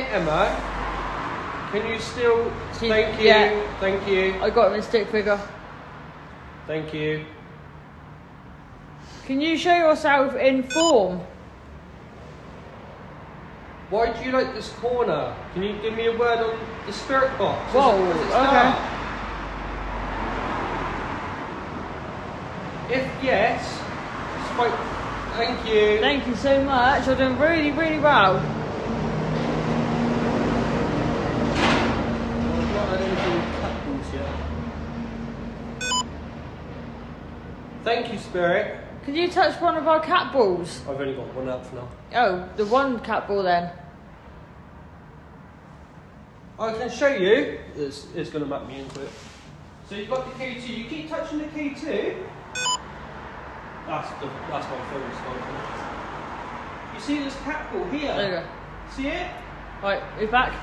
Emma, can you still... Thank you. Yeah. Thank you. I got him in stick figure. Thank you. Can you show yourself in form? Why do you like this corner? Can you give me a word on the spirit box? Whoa, Is it okay. dark? If yes, spike. Thank you. Thank you so much. You're doing really, really well. I've not had anything with cat balls yet. Thank you, Spirit. Can you touch one of our cat balls? I've only got one out for now. Oh, the one cat ball then. I can show you. It's going to map me into it. So you've got the key 2. You keep touching the key 2. That's my phone's phone. You see this cat ball here? There you go. See it? Right, we're back.